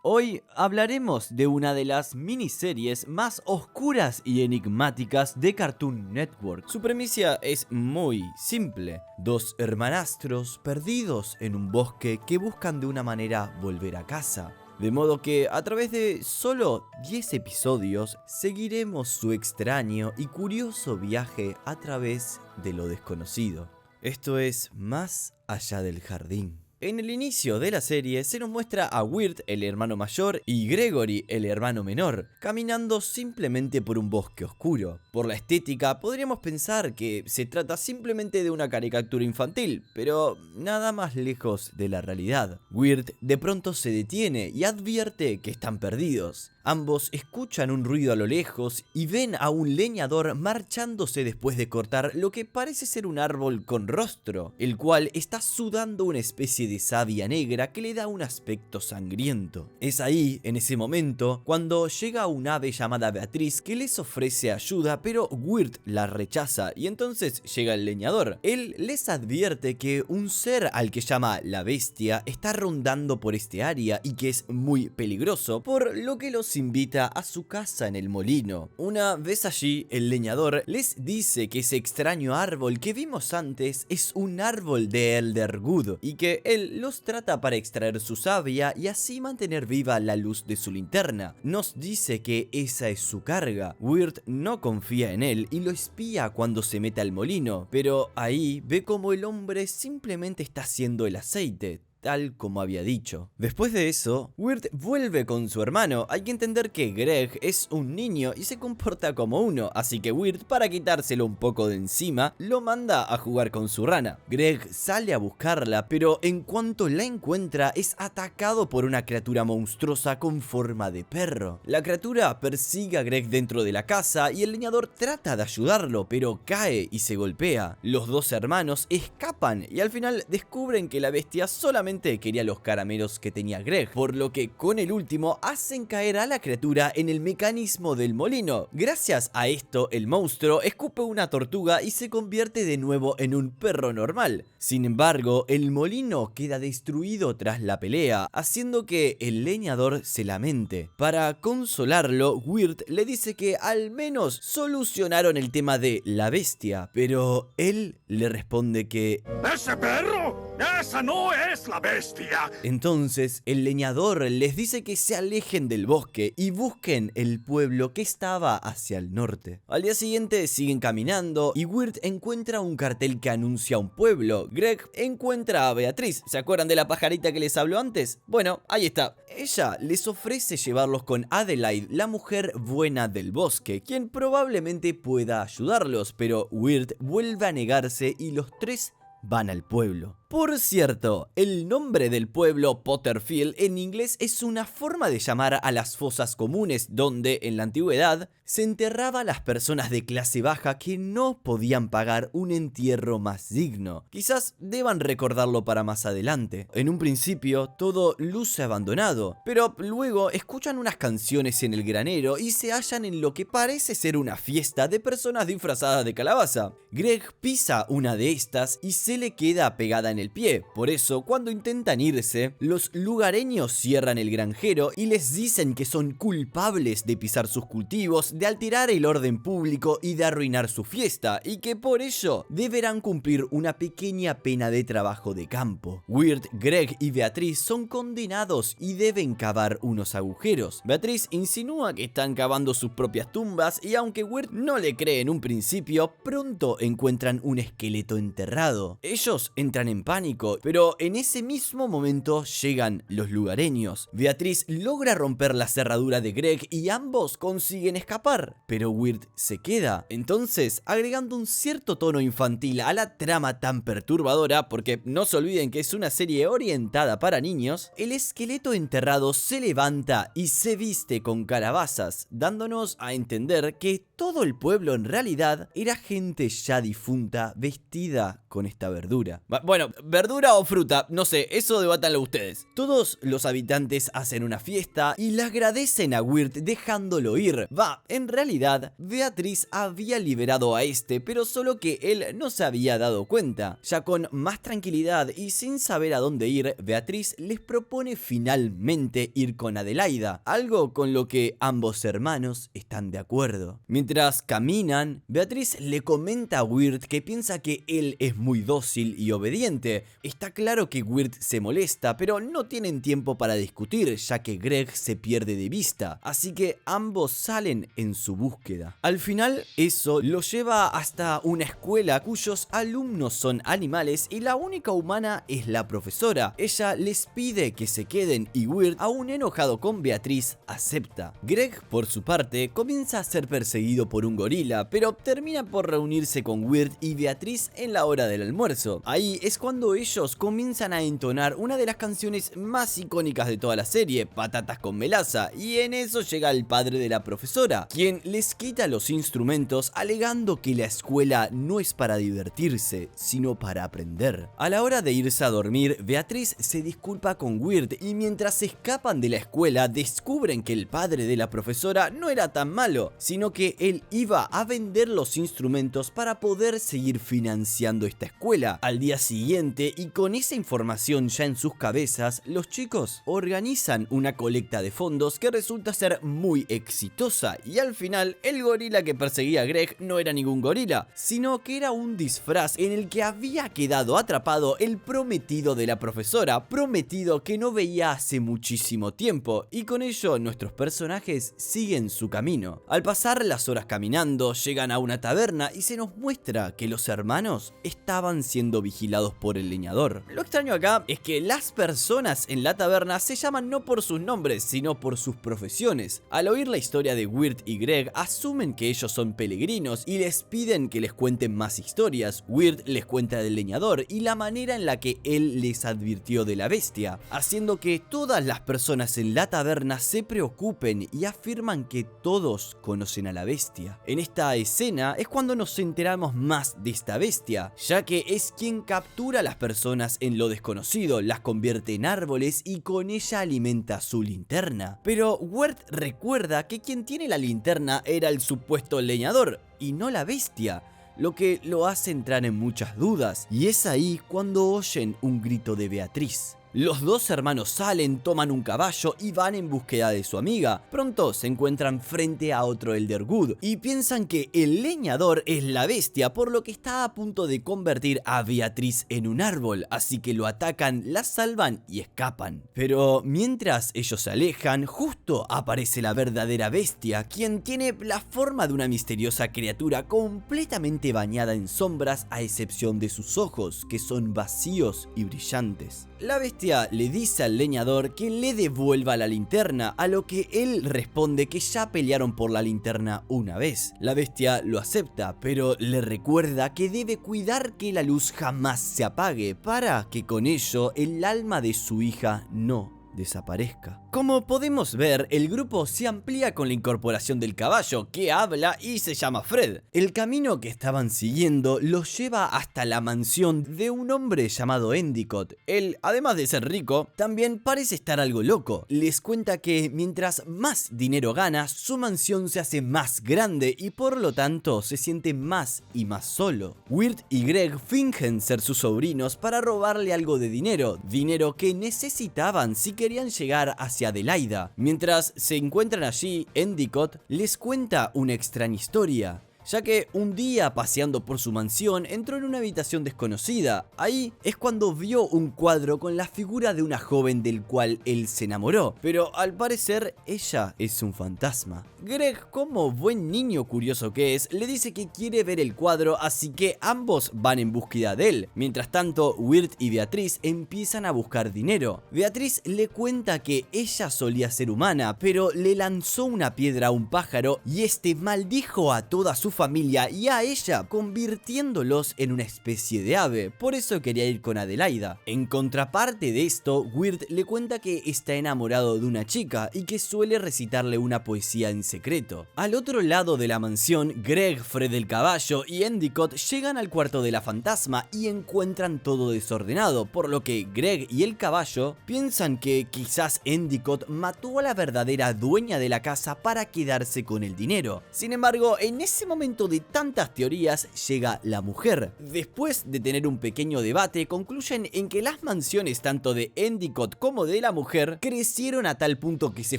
Hoy hablaremos de una de las miniseries más oscuras y enigmáticas de Cartoon Network. Su premisa es muy simple: dos hermanastros perdidos en un bosque que buscan de una manera volver a casa. De modo que a través de solo 10 episodios seguiremos su extraño y curioso viaje a través de lo desconocido. Esto es Más allá del jardín. En el inicio de la serie se nos muestra a Weird, el hermano mayor, y Gregory, el hermano menor, caminando simplemente por un bosque oscuro. Por la estética podríamos pensar que se trata simplemente de una caricatura infantil, pero nada más lejos de la realidad. Weird de pronto se detiene y advierte que están perdidos. Ambos escuchan un ruido a lo lejos y ven a un leñador marchándose después de cortar lo que parece ser un árbol con rostro, el cual está sudando una especie de savia negra que le da un aspecto sangriento. Es ahí, en ese momento, cuando llega un ave llamada Beatriz que les ofrece ayuda, pero Weird la rechaza y entonces llega el leñador. Él les advierte que un ser al que llama la bestia está rondando por este área y que es muy peligroso, por lo que los invita a su casa en el molino. Una vez allí, el leñador les dice que ese extraño árbol que vimos antes es un árbol de Elderwood y que él los trata para extraer su savia y así mantener viva la luz de su linterna. Nos dice que esa es su carga. Weird no confía en él y lo espía cuando se mete al molino, pero ahí ve como el hombre simplemente está haciendo el aceite, tal como había dicho. Después de eso, Weird vuelve con su hermano. Hay que entender que Greg es un niño y se comporta como uno, así que Weird, para quitárselo un poco de encima, lo manda a jugar con su rana. Greg sale a buscarla, pero en cuanto la encuentra es atacado por una criatura monstruosa con forma de perro. La criatura persigue a Greg dentro de la casa y el leñador trata de ayudarlo, pero cae y se golpea. Los dos hermanos escapan y al final descubren que la bestia solamente quería los caramelos que tenía Greg, por lo que con el último hacen caer a la criatura en el mecanismo del molino. Gracias a esto, el monstruo escupe una tortuga y se convierte de nuevo en un perro normal. Sin embargo, el molino queda destruido tras la pelea, haciendo que el leñador se lamente. Para consolarlo, Weird le dice que al menos solucionaron el tema de la bestia, pero él le responde que ¡Ese perro! ¡Esa no es la bestia! Entonces el leñador les dice que se alejen del bosque y busquen el pueblo que estaba hacia el norte. Al día siguiente siguen caminando y Weird encuentra un cartel que anuncia un pueblo. Greg encuentra a Beatriz. ¿Se acuerdan de la pajarita que les habló antes? Bueno, ahí está. Ella les ofrece llevarlos con Adelaide, la mujer buena del bosque, quien probablemente pueda ayudarlos, pero Weird vuelve a negarse y los tres van al pueblo. Por cierto, el nombre del pueblo, Potterfield, en inglés es una forma de llamar a las fosas comunes donde, en la antigüedad, se enterraba a las personas de clase baja que no podían pagar un entierro más digno. Quizás deban recordarlo para más adelante. En un principio, todo luce abandonado, pero luego escuchan unas canciones en el granero y se hallan en lo que parece ser una fiesta de personas disfrazadas de calabaza. Greg pisa una de estas y se le queda pegada en el pie. Por eso, cuando intentan irse, los lugareños cierran el granjero y les dicen que son culpables de pisar sus cultivos, de alterar el orden público y de arruinar su fiesta, y que por ello deberán cumplir una pequeña pena de trabajo de campo. Weird, Greg y Beatriz son condenados y deben cavar unos agujeros. Beatriz insinúa que están cavando sus propias tumbas y aunque Weird no le cree en un principio, pronto encuentran un esqueleto enterrado. Ellos entran en pánico, pero en ese mismo momento llegan los lugareños. Beatriz logra romper la cerradura de Greg y ambos consiguen escapar, pero Weird se queda. Entonces, agregando un cierto tono infantil a la trama tan perturbadora, porque no se olviden que es una serie orientada para niños, el esqueleto enterrado se levanta y se viste con calabazas, dándonos a entender que todo el pueblo en realidad era gente ya difunta vestida con esta verdura. Bueno, verdura o fruta, no sé, eso debátanlo ustedes. Todos los habitantes hacen una fiesta y le agradecen a Wirt dejándolo ir. En realidad, Beatriz había liberado a este, pero solo que él no se había dado cuenta. Ya con más tranquilidad y sin saber a dónde ir, Beatriz les propone finalmente ir con Adelaida, algo con lo que ambos hermanos están de acuerdo. Mientras caminan, Beatriz le comenta a Wirt que piensa que él es muy dócil y obediente. Está claro que Wirt se molesta, pero no tienen tiempo para discutir, ya que Greg se pierde de vista, así que ambos salen en su búsqueda. Al final, eso lo lleva hasta una escuela cuyos alumnos son animales y la única humana es la profesora. Ella les pide que se queden y Wirt, aún enojado con Beatriz, acepta. Greg, por su parte, comienza a ser perseguido por un gorila, pero termina por reunirse con Wirt y Beatriz en la hora del almuerzo. Ahí es cuando ellos comienzan a entonar una de las canciones más icónicas de toda la serie, Patatas con Melaza, y en eso llega el padre de la profesora, quien les quita los instrumentos alegando que la escuela no es para divertirse, sino para aprender. A la hora de irse a dormir, Beatriz se disculpa con Wirt y mientras se escapan de la escuela descubren que el padre de la profesora no era tan malo, sino que él iba a vender los instrumentos para poder seguir financiando esta escuela. Al día siguiente, y con esa información ya en sus cabezas, los chicos organizan una colecta de fondos que resulta ser muy exitosa, y al final el gorila que perseguía a Greg no era ningún gorila, sino que era un disfraz en el que había quedado atrapado el prometido de la profesora, prometido que no veía hace muchísimo tiempo, y con ello nuestros personajes siguen su camino. Al pasar las horas caminando, llegan a una taberna y se nos muestra que los hermanos estaban siendo vigilados por el leñador. Lo extraño acá es que las personas en la taberna se llaman no por sus nombres, sino por sus profesiones. Al oír la historia de Wirt y Greg, asumen que ellos son peregrinos y les piden que les cuenten más historias. Wirt les cuenta del leñador y la manera en la que él les advirtió de la bestia, haciendo que todas las personas en la taberna se preocupen y afirman que todos conocen a la bestia. En esta escena es cuando nos enteramos más de esta bestia, ya que es quien captura a las personas en lo desconocido, las convierte en árboles y con ella alimenta su linterna. Pero Wirt recuerda que quien tiene la linterna era el supuesto leñador y no la bestia, lo que lo hace entrar en muchas dudas, y es ahí cuando oyen un grito de Beatriz. Los dos hermanos salen, toman un caballo y van en búsqueda de su amiga. Pronto se encuentran frente a otro Elderwood y piensan que el leñador es la bestia, por lo que está a punto de convertir a Beatriz en un árbol, así que lo atacan, la salvan y escapan. Pero mientras ellos se alejan, justo aparece la verdadera bestia, quien tiene la forma de una misteriosa criatura completamente bañada en sombras a excepción de sus ojos, que son vacíos y brillantes. La bestia le dice al leñador que le devuelva la linterna, a lo que él responde que ya pelearon por la linterna una vez. La bestia lo acepta, pero le recuerda que debe cuidar que la luz jamás se apague, para que con ello el alma de su hija no desaparezca. Como podemos ver, el grupo se amplía con la incorporación del caballo, que habla y se llama Fred. El camino que estaban siguiendo los lleva hasta la mansión de un hombre llamado Endicott. Él, además de ser rico, también parece estar algo loco. Les cuenta que mientras más dinero gana, su mansión se hace más grande y por lo tanto se siente más y más solo. Wirt y Greg fingen ser sus sobrinos para robarle algo de dinero que necesitaban si querían llegar hacia Adelaida. Mientras se encuentran allí, Endicott les cuenta una extraña historia, ya que un día paseando por su mansión entró en una habitación desconocida. Ahí es cuando vio un cuadro con la figura de una joven del cual él se enamoró, pero al parecer ella es un fantasma. Greg, como buen niño curioso que es, le dice que quiere ver el cuadro, así que ambos van en búsqueda de él. Mientras tanto, Wirt y Beatriz empiezan a buscar dinero. Beatriz le cuenta que ella solía ser humana, pero le lanzó una piedra a un pájaro y este maldijo a toda su familia y a ella, convirtiéndolos en una especie de ave. Por eso quería ir con Adelaida. En contraparte de esto, Weird le cuenta que está enamorado de una chica y que suele recitarle una poesía en secreto. Al otro lado de la mansión, Greg, Fred el caballo y Endicott llegan al cuarto de la fantasma y encuentran todo desordenado, por lo que Greg y el caballo piensan que quizás Endicott mató a la verdadera dueña de la casa para quedarse con el dinero. Sin embargo, en ese momento de tantas teorías llega la mujer. Después de tener un pequeño debate, concluyen en que las mansiones tanto de Endicott como de la mujer crecieron a tal punto que se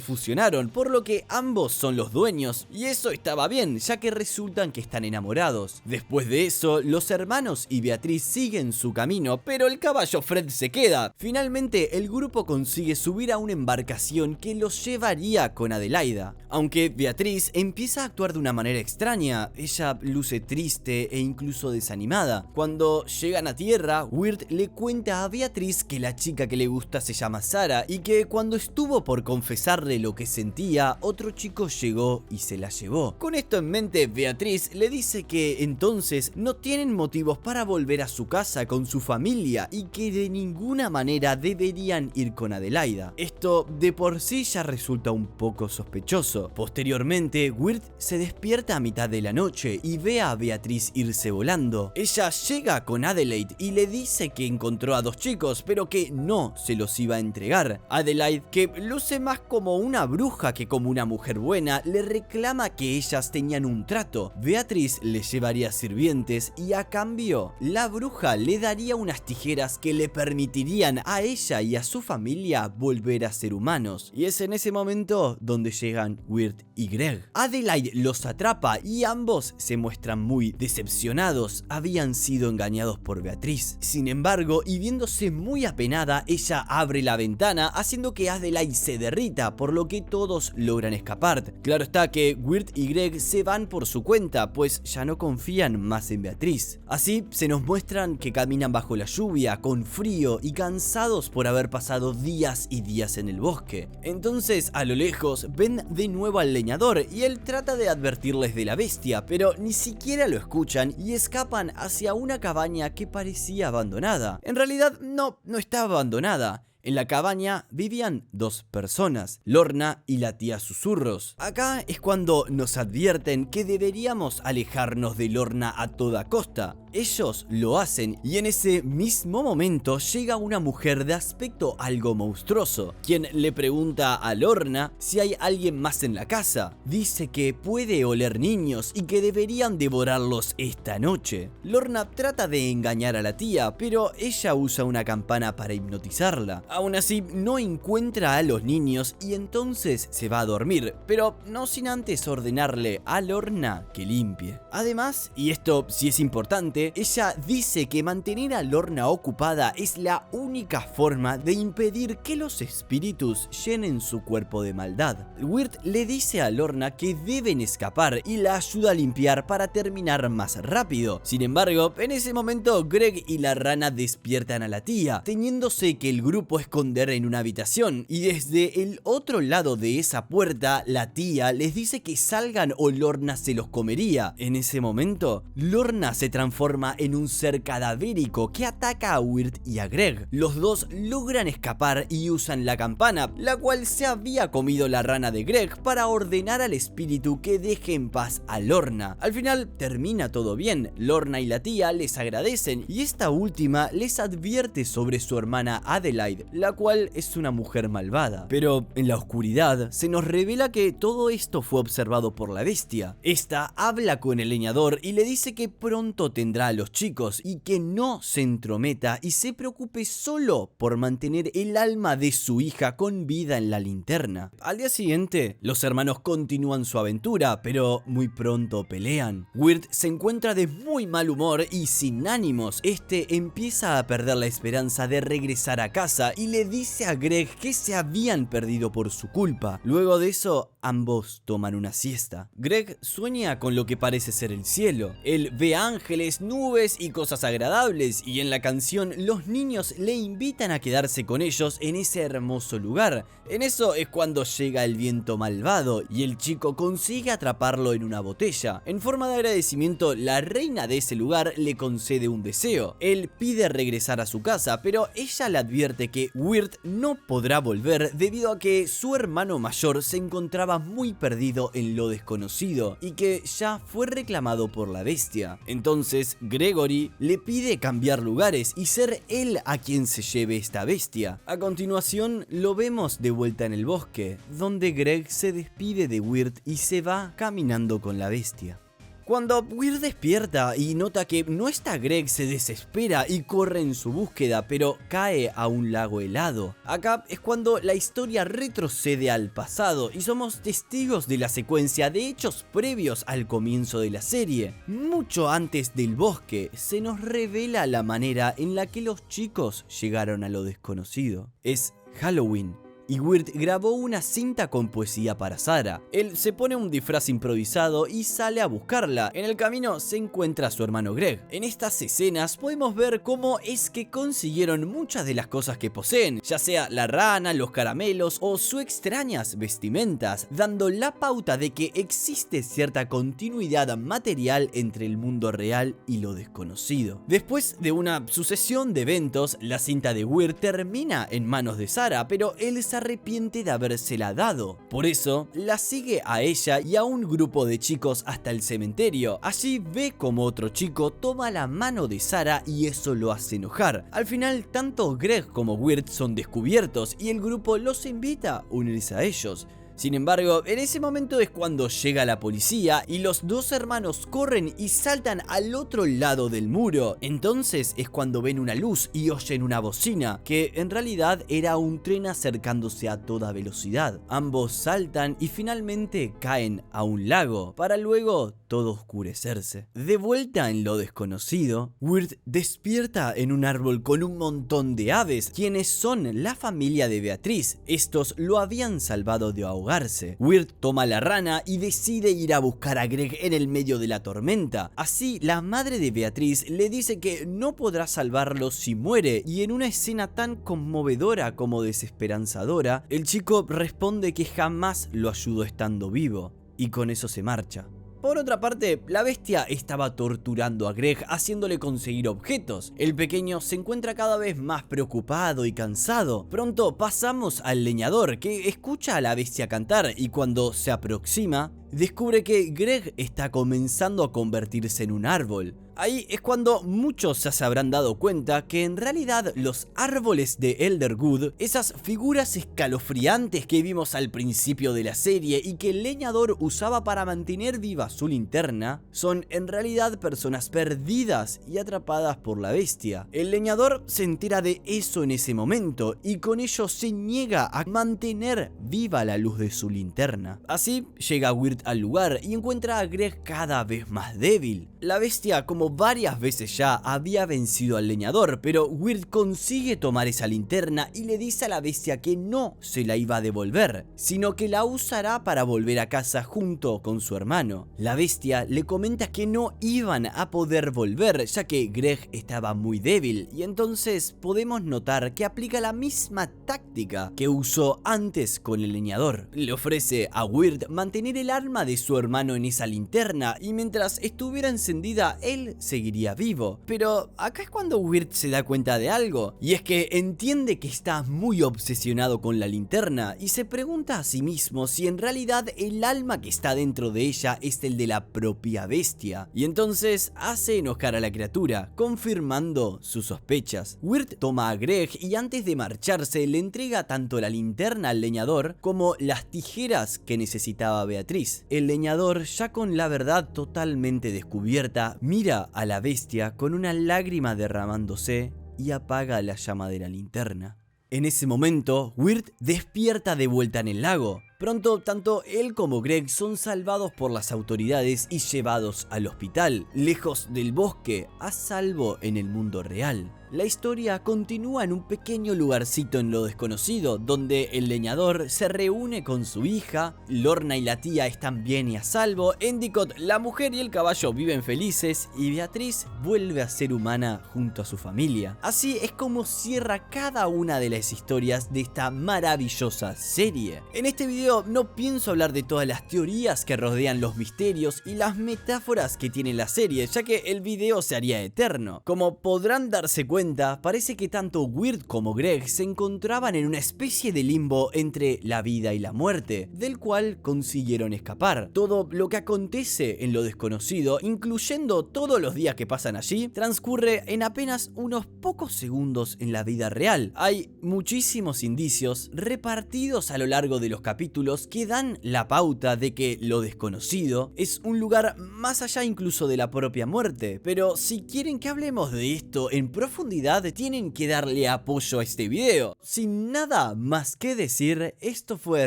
fusionaron, por lo que ambos son los dueños, y eso estaba bien, ya que resultan que están enamorados. Después de eso, los hermanos y Beatriz siguen su camino, pero el caballo Fred se queda. Finalmente, el grupo consigue subir a una embarcación que los llevaría con Adelaida. Aunque Beatriz empieza a actuar de una manera extraña, ella luce triste e incluso desanimada. Cuando llegan a tierra, Weird le cuenta a Beatriz que la chica que le gusta se llama Sara y que cuando estuvo por confesarle lo que sentía, otro chico llegó y se la llevó. Con esto en mente, Beatriz le dice que entonces no tienen motivos para volver a su casa con su familia y que de ninguna manera deberían ir con Adelaida. Esto de por sí ya resulta un poco sospechoso. Posteriormente, Weird se despierta a mitad de la noche y ve a Beatriz irse volando. Ella llega con Adelaide y le dice que encontró a dos chicos, pero que no se los iba a entregar. Adelaide, que luce más como una bruja que como una mujer buena, le reclama que ellas tenían un trato. Beatriz le llevaría sirvientes y a cambio, la bruja le daría unas tijeras que le permitirían a ella y a su familia volver a ser humanos. Y es en ese momento donde llegan Weird y Greg. Adelaide los atrapa y ambos se muestran muy decepcionados. Habían sido engañados por Beatriz. Sin embargo, y viéndose muy apenada, ella abre la ventana haciendo que Adelaide se derrita, por lo que todos logran escapar. Claro está que Weird y Greg se van por su cuenta, pues ya no confían más en Beatriz. Así se nos muestran que caminan bajo la lluvia, con frío y cansados por haber pasado días y días en el bosque. Entonces, a lo lejos, ven de nuevo al leñador y él trata de advertirles de la bestia, pero ni siquiera lo escuchan y escapan hacia una cabaña que parecía abandonada. En realidad, no estaba abandonada. En la cabaña vivían dos personas, Lorna y la tía Susurros. Acá es cuando nos advierten que deberíamos alejarnos de Lorna a toda costa. Ellos lo hacen y en ese mismo momento llega una mujer de aspecto algo monstruoso, quien le pregunta a Lorna si hay alguien más en la casa. Dice que puede oler niños y que deberían devorarlos esta noche. Lorna trata de engañar a la tía, pero ella usa una campana para hipnotizarla. Aún así, no encuentra a los niños y entonces se va a dormir, pero no sin antes ordenarle a Lorna que limpie. Además, y esto sí es importante, ella dice que mantener a Lorna ocupada es la única forma de impedir que los espíritus llenen su cuerpo de maldad. Weird le dice a Lorna que deben escapar y la ayuda a limpiar para terminar más rápido. Sin embargo, en ese momento Greg y la rana despiertan a la tía, teniéndose que el grupo esconder en una habitación, y desde el otro lado de esa puerta la tía les dice que salgan o Lorna se los comería. En ese momento, Lorna se transforma en un ser cadavérico que ataca a Weird y a Greg. Los dos logran escapar y usan la campana, la cual se había comido la rana de Greg, para ordenar al espíritu que deje en paz a Lorna. Al final termina todo bien, Lorna y la tía les agradecen y esta última les advierte sobre su hermana Adelaide, la cual es una mujer malvada. Pero en la oscuridad se nos revela que todo esto fue observado por la bestia. Esta habla con el leñador y le dice que pronto tendrá a los chicos y que no se entrometa y se preocupe solo por mantener el alma de su hija con vida en la linterna. Al día siguiente, los hermanos continúan su aventura, pero muy pronto pelean. Weird se encuentra de muy mal humor y sin ánimos. Este empieza a perder la esperanza de regresar a casa y le dice a Greg que se habían perdido por su culpa. Luego de eso, ambos toman una siesta. Greg sueña con lo que parece ser el cielo. Él ve ángeles, nubes y cosas agradables, y en la canción los niños le invitan a quedarse con ellos en ese hermoso lugar. En eso es cuando llega el viento malvado y el chico consigue atraparlo en una botella. En forma de agradecimiento, la reina de ese lugar le concede un deseo. Él pide regresar a su casa, pero ella le advierte que Weird no podrá volver debido a que su hermano mayor se encontraba muy perdido en lo desconocido y que ya fue reclamado por la bestia. Entonces Gregory le pide cambiar lugares y ser él a quien se lleve esta bestia. A continuación lo vemos de vuelta en el bosque, donde Greg se despide de Weird y se va caminando con la bestia. Cuando Weird despierta y nota que no está Greg, se desespera y corre en su búsqueda, pero cae a un lago helado. Acá es cuando la historia retrocede al pasado y somos testigos de la secuencia de hechos previos al comienzo de la serie. Mucho antes del bosque se nos revela la manera en la que los chicos llegaron a lo desconocido. Es Halloween y Weird grabó una cinta con poesía para Sarah. Él se pone un disfraz improvisado y sale a buscarla. En el camino se encuentra a su hermano Greg. En estas escenas podemos ver cómo es que consiguieron muchas de las cosas que poseen, ya sea la rana, los caramelos o sus extrañas vestimentas, dando la pauta de que existe cierta continuidad material entre el mundo real y lo desconocido. Después de una sucesión de eventos, la cinta de Weird termina en manos de Sarah, pero él se arrepiente de habérsela dado. Por eso, la sigue a ella y a un grupo de chicos hasta el cementerio. Allí ve como otro chico toma la mano de Sarah y eso lo hace enojar. Al final, tanto Greg como Weird son descubiertos y el grupo los invita a unirse a ellos. Sin embargo, en ese momento es cuando llega la policía y los dos hermanos corren y saltan al otro lado del muro. Entonces es cuando ven una luz y oyen una bocina, que en realidad era un tren acercándose a toda velocidad. Ambos saltan y finalmente caen a un lago, para luego todo oscurecerse. De vuelta en lo desconocido, Weird despierta en un árbol con un montón de aves, quienes son la familia de Beatriz. Estos lo habían salvado de ahogarse. Weird toma la rana y decide ir a buscar a Greg en el medio de la tormenta. Así, la madre de Beatriz le dice que no podrá salvarlo si muere, y en una escena tan conmovedora como desesperanzadora, el chico responde que jamás lo ayudó estando vivo, y con eso se marcha. Por otra parte, la bestia estaba torturando a Greg, haciéndole conseguir objetos. El pequeño se encuentra cada vez más preocupado y cansado. Pronto pasamos al leñador, que escucha a la bestia cantar y cuando se aproxima, descubre que Greg está comenzando a convertirse en un árbol. Ahí es cuando muchos ya se habrán dado cuenta que en realidad los árboles de Elderwood, esas figuras escalofriantes que vimos al principio de la serie y que el leñador usaba para mantener viva su linterna, son en realidad personas perdidas y atrapadas por la bestia. El leñador se entera de eso en ese momento y con ello se niega a mantener viva la luz de su linterna. Así llega Weird al lugar y encuentra a Greg cada vez más débil. La bestia, como varias veces ya, había vencido al leñador, pero Weird consigue tomar esa linterna y le dice a la bestia que no se la iba a devolver, sino que la usará para volver a casa junto con su hermano. La bestia le comenta que no iban a poder volver, ya que Greg estaba muy débil, y entonces podemos notar que aplica la misma táctica que usó antes con el leñador. Le ofrece a Weird mantener el arma de su hermano en esa linterna, y mientras estuviera encendida, él seguiría vivo. Pero acá es cuando Weird se da cuenta de algo, y es que entiende que está muy obsesionado con la linterna y se pregunta a sí mismo si en realidad el alma que está dentro de ella es el de la propia bestia, y entonces hace enojar a la criatura, confirmando sus sospechas. Weird toma a Greg y antes de marcharse le entrega tanto la linterna al leñador como las tijeras que necesitaba Beatriz. El leñador, ya con la verdad totalmente descubierta, mira a la bestia con una lágrima derramándose y apaga la llama de la linterna. En ese momento, Weird despierta de vuelta en el lago. Pronto, tanto él como Greg son salvados por las autoridades y llevados al hospital, lejos del bosque, a salvo en el mundo real. La historia continúa en un pequeño lugarcito en lo desconocido, donde el leñador se reúne con su hija, Lorna y la tía están bien y a salvo, Endicott, la mujer y el caballo viven felices y Beatriz vuelve a ser humana junto a su familia. Así es como cierra cada una de las historias de esta maravillosa serie. En este video no pienso hablar de todas las teorías que rodean los misterios y las metáforas que tiene la serie, ya que el video se haría eterno. Como podrán darse cuenta, parece que tanto Weird como Greg se encontraban en una especie de limbo entre la vida y la muerte, del cual consiguieron escapar. Todo lo que acontece en lo desconocido, incluyendo todos los días que pasan allí, transcurre en apenas unos pocos segundos en la vida real. Hay muchísimos indicios repartidos a lo largo de los capítulos que dan la pauta de que lo desconocido es un lugar más allá incluso de la propia muerte. Pero si quieren que hablemos de esto en profundidad, tienen que darle apoyo a este video. Sin nada más que decir, esto fue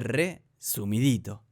resumidito.